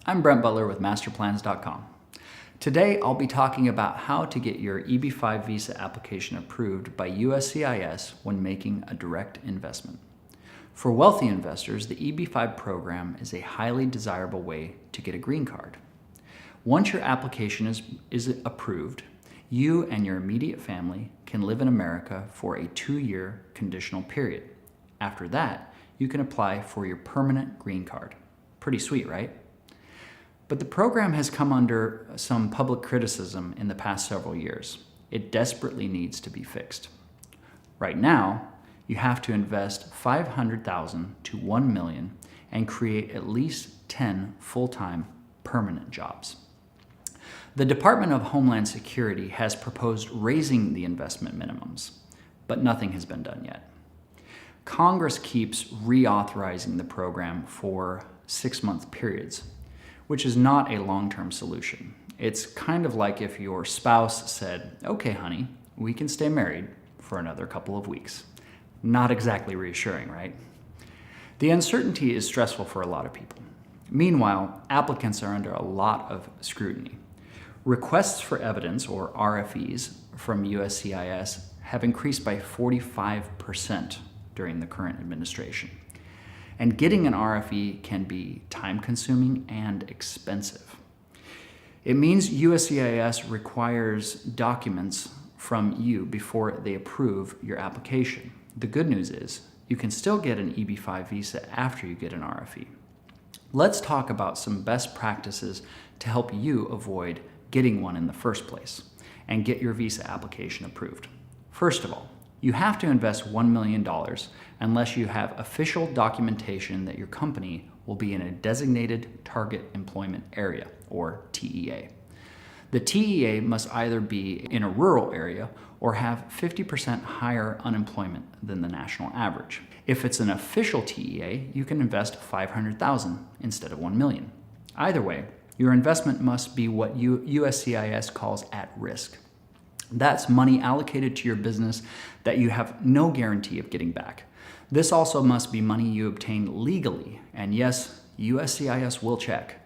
I'm Brent Butler with Masterplans.com. Today, I'll be talking about how to get your EB-5 visa application approved by USCIS when making a direct investment. For wealthy investors, the EB-5 program is a highly desirable way to get a green card. Once your application is approved, you and your immediate family can live in America for a 2-year conditional period. After that, you can apply for your permanent green card. Pretty sweet, right? But the program has come under some public criticism in the past several years. It desperately needs to be fixed. Right now, you have to invest $500,000 to $1 million and create at least 10 full-time permanent jobs. The Department of Homeland Security has proposed raising the investment minimums, but nothing has been done yet. Congress keeps reauthorizing the program for 6-month periods, which is not a long-term solution. It's kind of like if your spouse said, "Okay, honey, we can stay married for another couple of weeks." Not exactly reassuring, right? The uncertainty is stressful for a lot of people. Meanwhile, applicants are under a lot of scrutiny. Requests for evidence, or RFEs, from USCIS have increased by 45% during the current administration. And getting an RFE can be time-consuming and expensive. It means USCIS requires documents from you before they approve your application. The good news is you can still get an EB-5 visa after you get an RFE. Let's talk about some best practices to help you avoid getting one in the first place and get your visa application approved. First of all, you have to invest $1 million unless you have official documentation that your company will be in a designated target employment area, or TEA. The TEA must either be in a rural area or have 50% higher unemployment than the national average. If it's an official TEA, you can invest $500,000 instead of $1 million. Either way, your investment must be what USCIS calls at risk. That's money allocated to your business that you have no guarantee of getting back. This also must be money you obtained legally, and yes, USCIS will check.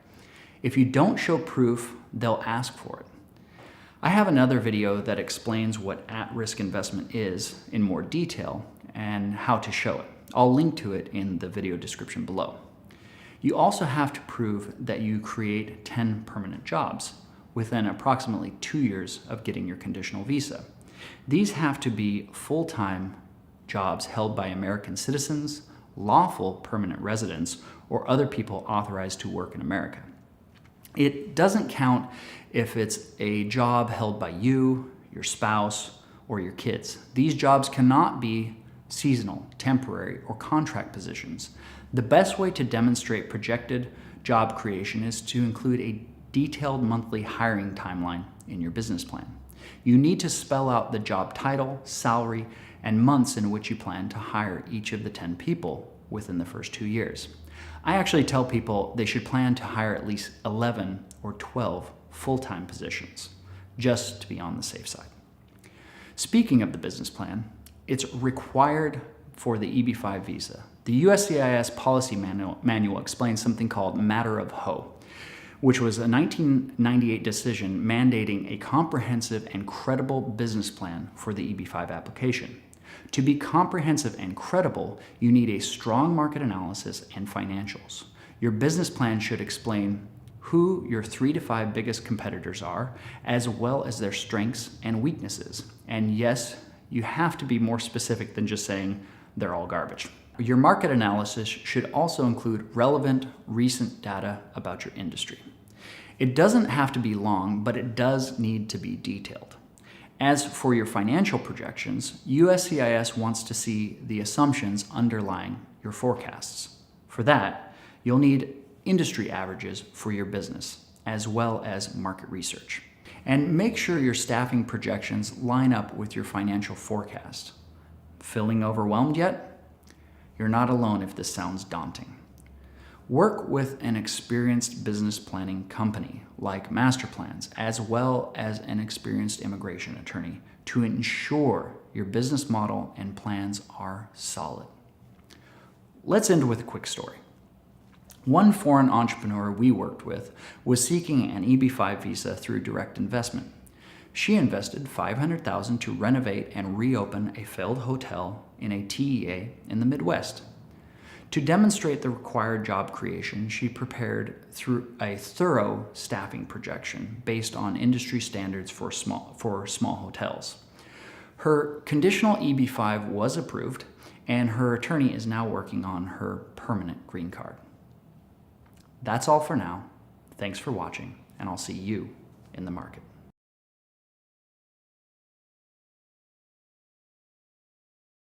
If you don't show proof, they'll ask for it. I have another video that explains what at-risk investment is in more detail and how to show it. I'll link to it in the video description below. You also have to prove that you create 10 permanent jobs within approximately 2 years of getting your conditional visa. These have to be full-time jobs held by American citizens, lawful permanent residents, or other people authorized to work in America. It doesn't count if it's a job held by you, your spouse, or your kids. These jobs cannot be seasonal, temporary, or contract positions. The best way to demonstrate projected job creation is to include a detailed monthly hiring timeline in your business plan. You need to spell out the job title, salary, and months in which you plan to hire each of the 10 people within the first 2 years. I actually tell people they should plan to hire at least 11 or 12 full-time positions, just to be on the safe side. Speaking of the business plan, it's required for the EB-5 visa. The USCIS policy manual explains something called Matter of Hoe, which was a 1998 decision mandating a comprehensive and credible business plan for the EB-5 application. To be comprehensive and credible, you need a strong market analysis and financials. Your business plan should explain who your 3 to 5 biggest competitors are, as well as their strengths and weaknesses. And yes, you have to be more specific than just saying they're all garbage. Your market analysis should also include relevant, recent data about your industry. It doesn't have to be long, but it does need to be detailed. As for your financial projections, USCIS wants to see the assumptions underlying your forecasts. For that, you'll need industry averages for your business, as well as market research. And make sure your staffing projections line up with your financial forecast. Feeling overwhelmed yet? You're not alone if this sounds daunting. Work with an experienced business planning company like Masterplans, as well as an experienced immigration attorney, to ensure your business model and plans are solid. Let's end with a quick story. One foreign entrepreneur we worked with was seeking an EB-5 visa through direct investment. She invested $500,000 to renovate and reopen a failed hotel in a TEA in the Midwest. To demonstrate the required job creation, she prepared through a thorough staffing projection based on industry standards for small hotels. Her conditional EB-5 was approved, and her attorney is now working on her permanent green card. That's all for now. Thanks for watching, and I'll see you in the market.